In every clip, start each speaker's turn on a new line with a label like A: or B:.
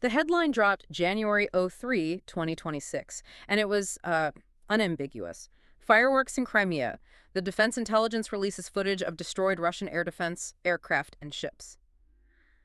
A: The headline dropped January 2026, and it was unambiguous. Fireworks in Crimea. The Defense Intelligence releases footage of destroyed Russian air defense, aircraft, and ships.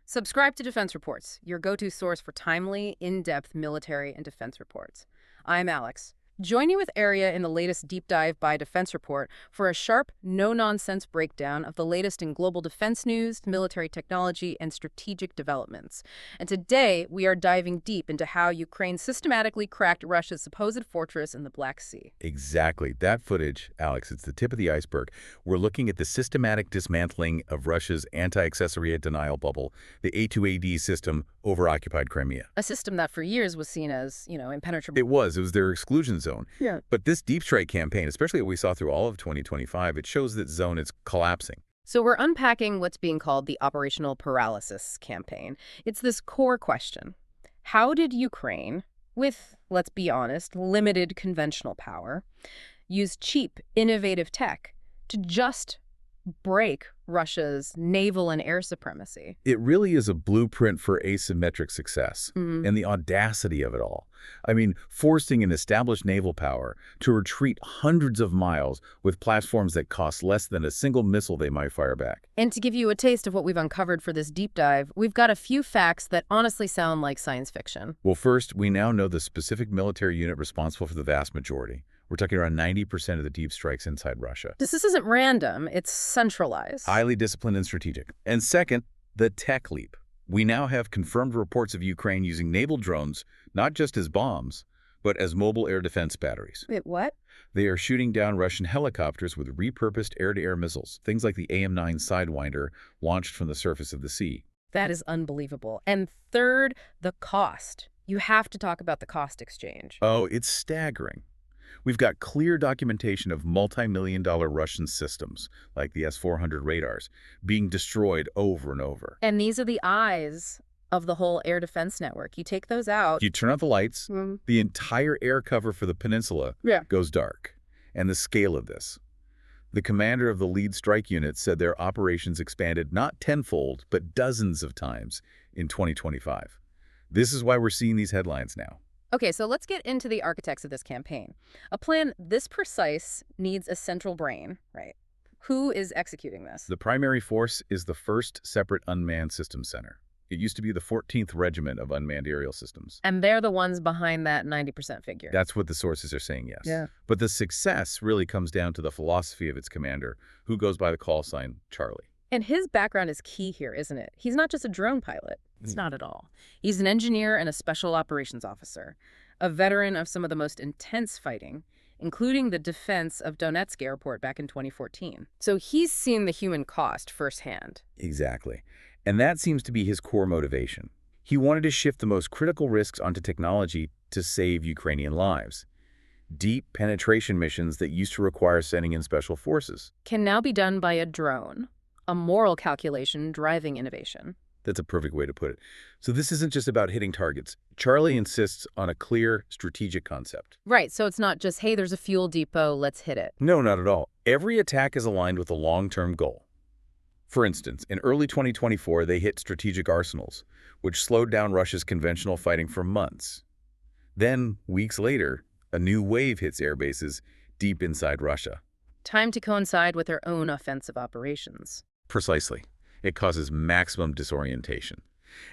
A: Subscribe to Defense Reports, your go-to source for timely, in-depth military and defense reports. I'm Alex. Join you with Area in the latest deep dive by Defense Report for a sharp, no-nonsense breakdown of the latest in global defense news, military technology, and strategic developments. And today, we are diving deep into how Ukraine systematically cracked Russia's supposed fortress in the Black Sea.
B: Exactly. That footage, Alex, it's the tip of the iceberg. We're looking at the systematic dismantling of Russia's anti-accessory denial bubble, the A2AD system over occupied Crimea.
A: A system that for years was seen as, impenetrable.
B: It was their exclusion zone.
A: Yeah.
B: But this deep strike campaign, especially what we saw through all of 2025, it shows that zone is collapsing.
A: So we're unpacking what's being called the operational paralysis campaign. It's this core question. How did Ukraine, with, let's be honest, limited conventional power, use cheap, innovative tech to just break Russia's naval and air supremacy?
B: It really is a blueprint for asymmetric success, and the audacity of it all. I mean, forcing an established naval power to retreat hundreds of miles with platforms that cost less than a single missile they might fire back.
A: And to give you a taste of what we've uncovered for this deep dive, we've got a few facts that honestly sound like science fiction.
B: Well, first, we now know the specific military unit responsible for the vast majority. We're talking around 90% of the deep strikes inside Russia.
A: This isn't random, it's centralized.
B: Highly disciplined and strategic. And second, the tech leap. We now have confirmed reports of Ukraine using naval drones, not just as bombs, but as mobile air defense batteries.
A: Wait, what?
B: They are shooting down Russian helicopters with repurposed air-to-air missiles, things like the AM-9 Sidewinder launched from the surface of the sea.
A: That is unbelievable. And third, the cost. You have to talk about the cost exchange.
B: Oh, it's staggering. We've got clear documentation of multi-million-dollar Russian systems, like the S-400 radars, being destroyed over and over.
A: And these are the eyes of the whole air defense network. You take those out.
B: You turn out the lights, the entire air cover for the peninsula goes dark. And the scale of this. The commander of the lead strike unit said their operations expanded not tenfold, but dozens of times in 2025. This is why we're seeing these headlines now.
A: Okay, so let's get into the architects of this campaign. A plan this precise needs a central brain, right? Who is executing this?
B: The primary force is the 1st Separate Unmanned Systems Center. It used to be the 14th Regiment of Unmanned Aerial Systems.
A: And they're the ones behind that 90% figure.
B: That's what the sources are saying, yes.
A: Yeah.
B: But the success really comes down to the philosophy of its commander, who goes by the call sign Charlie.
A: And his background is key here, isn't it? He's not just a drone pilot. It's not at all. He's an engineer and a special operations officer, a veteran of some of the most intense fighting, including the defense of Donetsk airport back in 2014. So he's seen the human cost firsthand.
B: Exactly. And that seems to be his core motivation. He wanted to shift the most critical risks onto technology to save Ukrainian lives. Deep penetration missions that used to require sending in special forces
A: Can now be done by a drone, a moral calculation driving innovation.
B: That's a perfect way to put it. So this isn't just about hitting targets. Charlie insists on a clear strategic concept.
A: Right, so it's not just, hey, there's a fuel depot, let's hit it.
B: No, not at all. Every attack is aligned with a long-term goal. For instance, in early 2024, they hit strategic arsenals, which slowed down Russia's conventional fighting for months. Then, weeks later, a new wave hits air bases deep inside Russia.
A: Time to coincide with their own offensive operations.
B: Precisely. It causes maximum disorientation.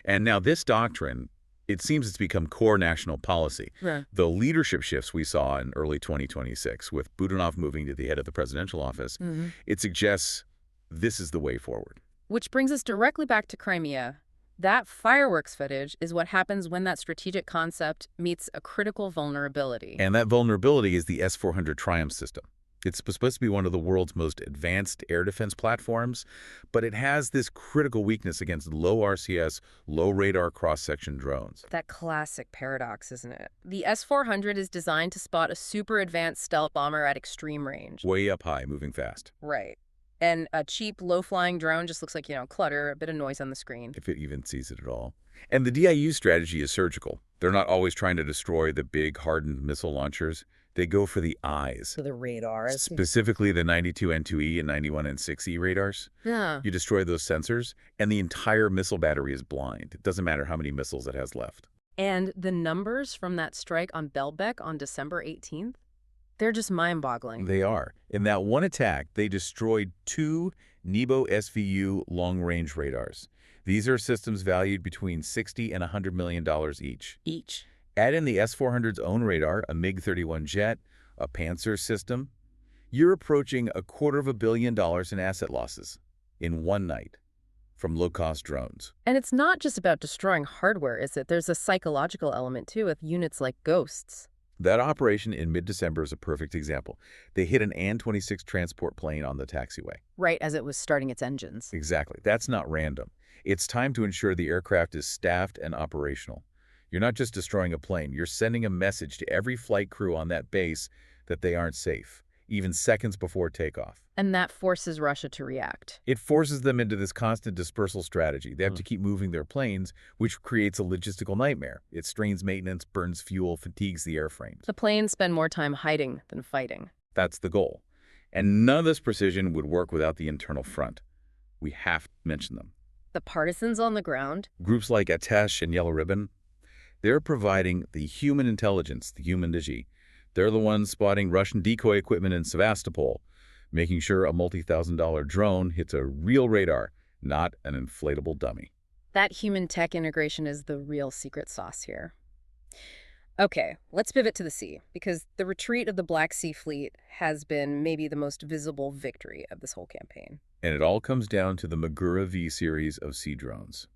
B: And now this doctrine, it seems it's become core national policy.
A: Yeah.
B: The leadership shifts we saw in early 2026, with Budanov moving to the head of the presidential office, it suggests this is the way forward.
A: Which brings us directly back to Crimea. That fireworks footage is what happens when that strategic concept meets a critical vulnerability.
B: And that vulnerability is the S-400 Triumph system. It's supposed to be one of the world's most advanced air defense platforms, but it has this critical weakness against low RCS, low radar cross-section drones.
A: That classic paradox, isn't it? The S-400 is designed to spot a super advanced stealth bomber at extreme range.
B: Way up high, moving fast.
A: Right. And a cheap, low-flying drone just looks like, clutter, a bit of noise on the screen.
B: If it even sees it at all. And the DIU strategy is surgical. They're not always trying to destroy the big, hardened missile launchers. They go for the eyes.
A: So the radars.
B: Specifically the 92N2E and 91N6E radars.
A: Yeah.
B: You destroy those sensors, and the entire missile battery is blind. It doesn't matter how many missiles it has left.
A: And the numbers from that strike on Belbek on December 18th, they're just mind-boggling.
B: They are. In that one attack, they destroyed 2 Nebo SVU long-range radars. These are systems valued between $60 and $100 million each. Add in the S-400's own radar, a MiG-31 jet, a Panzer system. You're approaching $250 million in asset losses in one night from low-cost drones.
A: And it's not just about destroying hardware, is it? There's a psychological element, too, with units like Ghosts.
B: That operation in mid-December is a perfect example. They hit an An-26 transport plane on the taxiway.
A: Right as it was starting its engines.
B: Exactly. That's not random. It's time to ensure the aircraft is staffed and operational. You're not just destroying a plane. You're sending a message to every flight crew on that base that they aren't safe, even seconds before takeoff.
A: And that forces Russia to react.
B: It forces them into this constant dispersal strategy. They have to keep moving their planes, which creates a logistical nightmare. It strains maintenance, burns fuel, fatigues the airframes.
A: The planes spend more time hiding than fighting.
B: That's the goal. And none of this precision would work without the internal front. We have to mention them.
A: The partisans on the ground?
B: Groups like Atesh and Yellow Ribbon, they're providing the human intelligence, the human digi. They're the ones spotting Russian decoy equipment in Sevastopol, making sure a multi-thousand-dollar drone hits a real radar, not an inflatable dummy.
A: That human tech integration is the real secret sauce here. Okay, let's pivot to the sea, because the retreat of the Black Sea Fleet has been maybe the most visible victory of this whole campaign.
B: And it all comes down to the Magura V series of sea drones.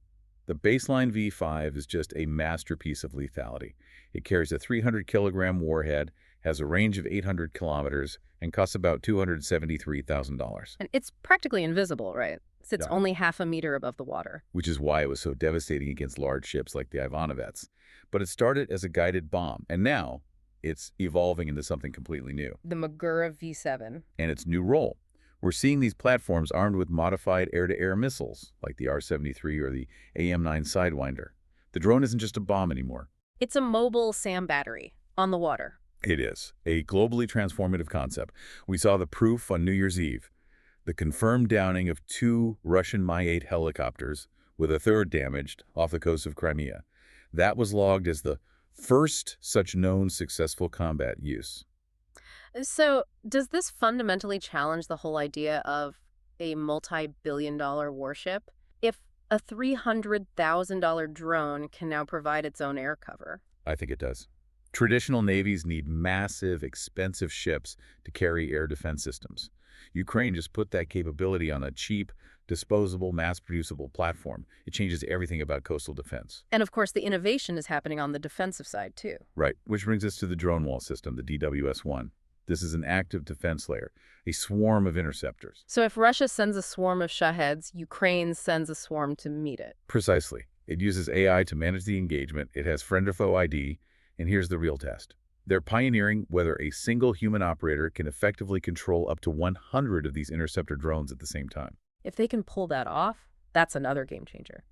B: The baseline V5 is just a masterpiece of lethality. It carries a 300-kilogram warhead, has a range of 800 kilometers, and costs about $273,000.
A: And it's practically invisible, right? Sits only half a meter above the water.
B: Which is why it was so devastating against large ships like the Ivanovets. But it started as a guided bomb, and now it's evolving into something completely new.
A: The Magura V7.
B: And its new role. We're seeing these platforms armed with modified air-to-air missiles, like the R-73 or the AM-9 Sidewinder. The drone isn't just a bomb anymore.
A: It's a mobile SAM battery on the water.
B: It is. A globally transformative concept. We saw the proof on New Year's Eve. The confirmed downing of 2 Russian Mi-8 helicopters, with a third damaged, off the coast of Crimea. That was logged as the first such known successful combat use.
A: So, does this fundamentally challenge the whole idea of a multi-billion-dollar warship? If a $300,000 drone can now provide its own air cover?
B: I think it does. Traditional navies need massive, expensive ships to carry air defense systems. Ukraine just put that capability on a cheap, disposable, mass-producible platform. It changes everything about coastal defense.
A: And of course, the innovation is happening on the defensive side, too.
B: Right, which brings us to the drone wall system, the DWS-1. This is an active defense layer, a swarm of interceptors.
A: So if Russia sends a swarm of Shaheds, Ukraine sends a swarm to meet it.
B: Precisely. It uses AI to manage the engagement. It has friend or foe ID, and here's the real test. They're pioneering whether a single human operator can effectively control up to 100 of these interceptor drones at the same time.
A: If they can pull that off, that's another game changer.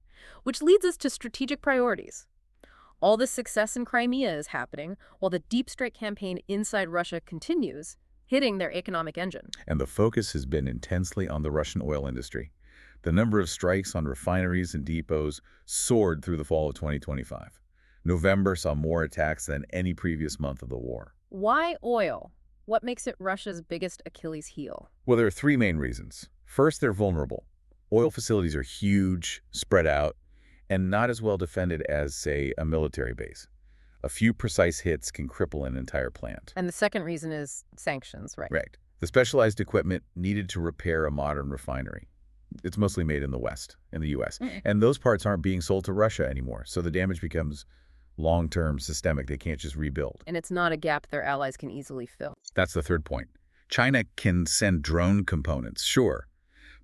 A: Which leads us to strategic priorities. All this success in Crimea is happening while the deep strike campaign inside Russia continues, hitting their economic engine.
B: And the focus has been intensely on the Russian oil industry. The number of strikes on refineries and depots soared through the fall of 2025. November saw more attacks than any previous month of the war.
A: Why oil? What makes it Russia's biggest Achilles heel?
B: Well, there are 3 main reasons. First, they're vulnerable. Oil facilities are huge, spread out, and not as well defended as, say, a military base. A few precise hits can cripple an entire plant.
A: And the second reason is sanctions, right?
B: Right. The specialized equipment needed to repair a modern refinery. It's mostly made in the West, in the U.S. And those parts aren't being sold to Russia anymore, so the damage becomes long-term, systemic. They can't just rebuild.
A: And it's not a gap their allies can easily fill.
B: That's the third point. China can send drone components, sure,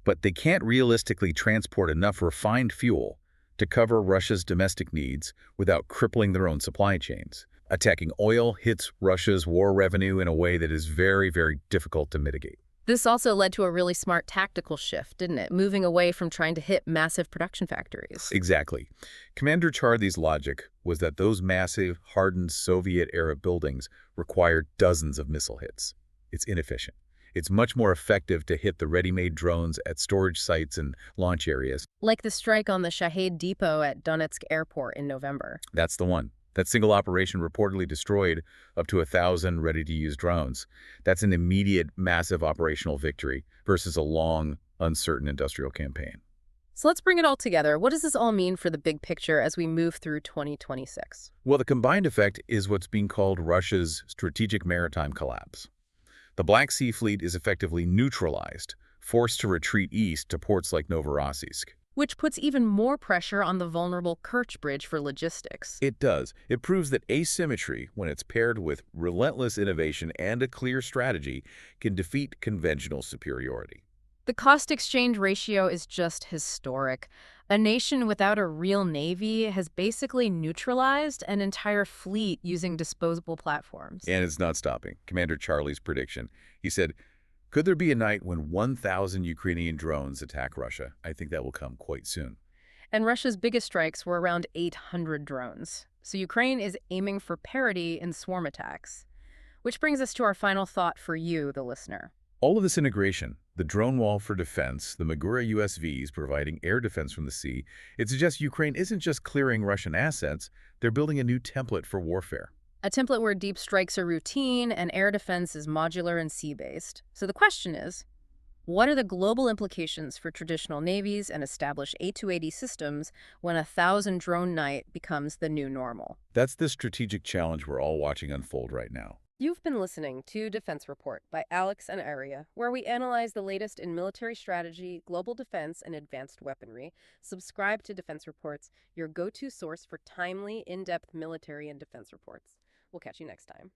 B: but they can't realistically transport enough refined fuel to cover Russia's domestic needs without crippling their own supply chains. Attacking oil hits Russia's war revenue in a way that is very, very difficult to mitigate.
A: This also led to a really smart tactical shift, didn't it? Moving away from trying to hit massive production factories.
B: Exactly. Commander Chardy's logic was that those massive, hardened Soviet-era buildings required dozens of missile hits. It's inefficient. It's much more effective to hit the ready-made drones at storage sites and launch areas.
A: Like the strike on the Shahed depot at Donetsk airport in November.
B: That's the one. That single operation reportedly destroyed up to 1,000 ready-to-use drones. That's an immediate, massive operational victory versus a long, uncertain industrial campaign.
A: So let's bring it all together. What does this all mean for the big picture as we move through 2026?
B: Well, the combined effect is what's being called Russia's strategic maritime collapse. The Black Sea Fleet is effectively neutralized, forced to retreat east to ports like Novorossiysk.
A: Which puts even more pressure on the vulnerable Kerch Bridge for logistics.
B: It does. It proves that asymmetry, when it's paired with relentless innovation and a clear strategy, can defeat conventional superiority.
A: The cost-exchange ratio is just historic. A nation without a real navy has basically neutralized an entire fleet using disposable platforms.
B: And it's not stopping. Commander Charlie's prediction. He said, could there be a night when 1,000 Ukrainian drones attack Russia? I think that will come quite soon.
A: And Russia's biggest strikes were around 800 drones. So Ukraine is aiming for parity in swarm attacks. Which brings us to our final thought for you, the listener.
B: All of this integration, the drone wall for defense, the Magura USVs providing air defense from the sea, it suggests Ukraine isn't just clearing Russian assets, they're building a new template for warfare.
A: A template where deep strikes are routine and air defense is modular and sea-based. So the question is, what are the global implications for traditional navies and established A280 systems when 1,000 drone night becomes the new normal?
B: That's the strategic challenge we're all watching unfold right now.
A: You've been listening to Defense Report by Alex and Aria, where we analyze the latest in military strategy, global defense, and advanced weaponry. Subscribe to Defense Reports, your go-to source for timely, in-depth military and defense reports. We'll catch you next time.